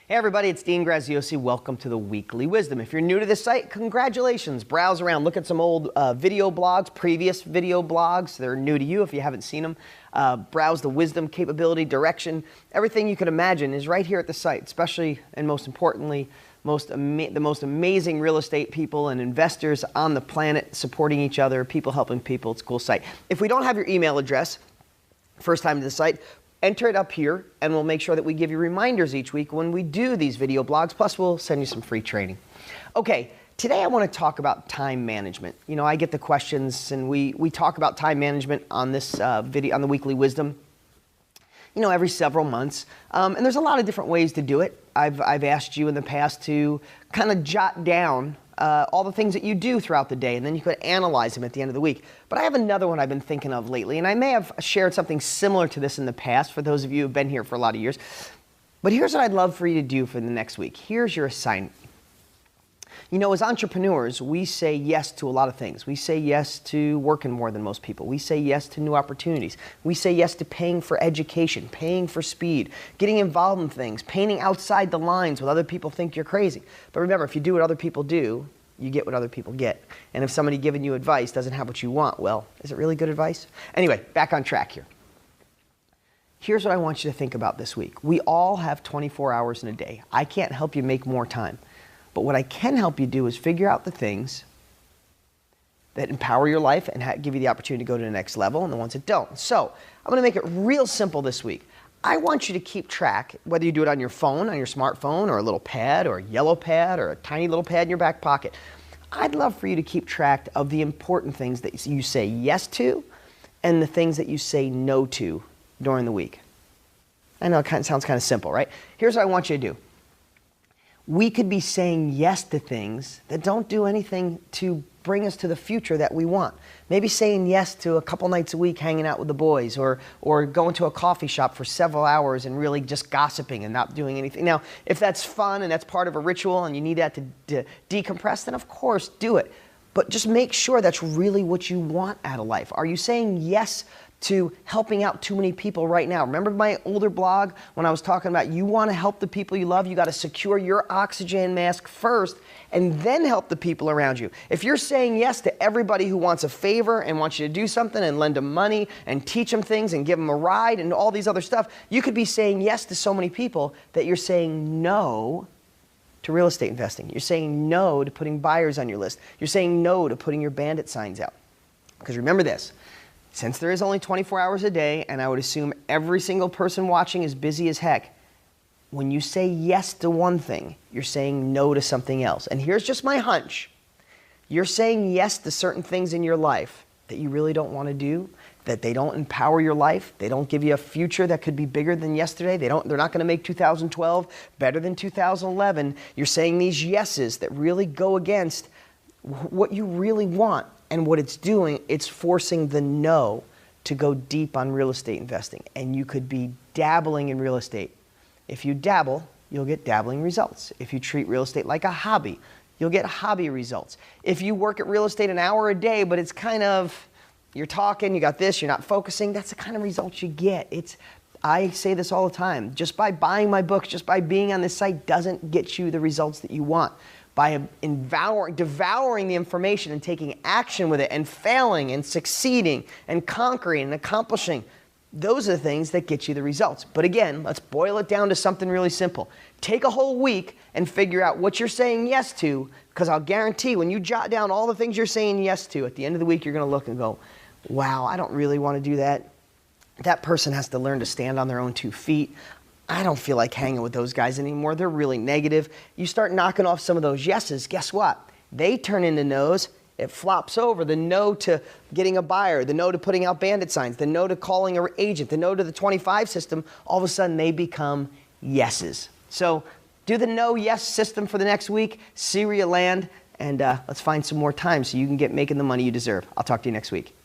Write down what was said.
Hey everybody, it's Dean Graziosi. Welcome to the Weekly Wisdom. If you're new to this site, congratulations. Browse around, look at some old video blogs, previous video blogs. They're new to you if you haven't seen them. Browse the wisdom, capability, direction. Everything you can imagine is right here at the site, especially and most importantly, the most amazing real estate people and investors on the planet supporting each other, people helping people. It's a cool site. If we don't have your email address, first time to the site, enter it up here, and we'll make sure that we give you reminders each week when we do these video blogs, plus we'll send you some free training. Okay, today I want to talk about time management. You know, I get the questions, and we talk about time management on this video, on the Weekly Wisdom, you know, every several months. And there's a lot of different ways to do it. I've asked you in the past to kind of jot down all the things that you do throughout the day, and then you could analyze them at the end of the week. But I have another one I've been thinking of lately, and I may have shared something similar to this in the past for those of you who've been here for a lot of years. But here's what I'd love for you to do for the next week. Here's your assignment. You know, as entrepreneurs, we say yes to a lot of things. We say yes to working more than most people. We say yes to new opportunities. We say yes to paying for education, paying for speed, getting involved in things, painting outside the lines when other people think you're crazy. But remember, if you do what other people do, you get what other people get. And if somebody giving you advice doesn't have what you want, well, is it really good advice? Anyway, back on track here. Here's what I want you to think about this week. We all have 24 hours in a day. I can't help you make more time. But what I can help you do is figure out the things that empower your life and give you the opportunity to go to the next level, and the ones that don't. So I'm going to make it real simple this week. I want you to keep track, whether you do it on your phone, on your smartphone, or a little pad, or a yellow pad, or a tiny little pad in your back pocket. I'd love for you to keep track of the important things that you say yes to and the things that you say no to during the week. I know it sounds kind of simple, right? Here's what I want you to do. We could be saying yes to things that don't do anything to bring us to the future that we want. Maybe saying yes to a couple nights a week hanging out with the boys, or going to a coffee shop for several hours and really just gossiping and not doing anything. Now, if that's fun and that's part of a ritual and you need that to decompress, then of course do it. But just make sure that's really what you want out of life. Are you saying yes to helping out too many people right now? Remember my older blog when I was talking about you want to help the people you love, you got to secure your oxygen mask first and then help the people around you. If you're saying yes to everybody who wants a favor and wants you to do something and lend them money and teach them things and give them a ride and all these other stuff, you could be saying yes to so many people that you're saying no to real estate investing. You're saying no to putting buyers on your list. You're saying no to putting your bandit signs out. Because remember this, since there is only 24 hours a day, and I would assume every single person watching is busy as heck, when you say yes to one thing, you're saying no to something else. And here's just my hunch. You're saying yes to certain things in your life that you really don't want to do, that they don't empower your life, they don't give you a future that could be bigger than yesterday, they're not going to make 2012 better than 2011. You're saying these yeses that really go against what you really want. And what it's doing, it's forcing the no to go deep on real estate investing. And you could be dabbling in real estate. If you dabble, you'll get dabbling results. If you treat real estate like a hobby, you'll get hobby results. If you work at real estate an hour a day, but it's kind of, you're talking, you got this, you're not focusing, that's the kind of results you get. I say this all the time. Just by buying my books, just by being on this site doesn't get you the results that you want. By devouring the information and taking action with it and failing and succeeding and conquering and accomplishing, those are the things that get you the results. But again, let's boil it down to something really simple. Take a whole week and figure out what you're saying yes to, because I'll guarantee when you jot down all the things you're saying yes to, at the end of the week, you're going to look and go, wow, I don't really want to do that. That person has to learn to stand on their own 2 feet. I don't feel like hanging with those guys anymore. They're really negative. You start knocking off some of those yeses, guess what? They turn into no's. It flops over. The no to getting a buyer, the no to putting out bandit signs, the no to calling an agent, the no to the 25 system, all of a sudden they become yeses. So do the no-yes system for the next week, see where you land, and let's find some more time so you can get making the money you deserve. I'll talk to you next week.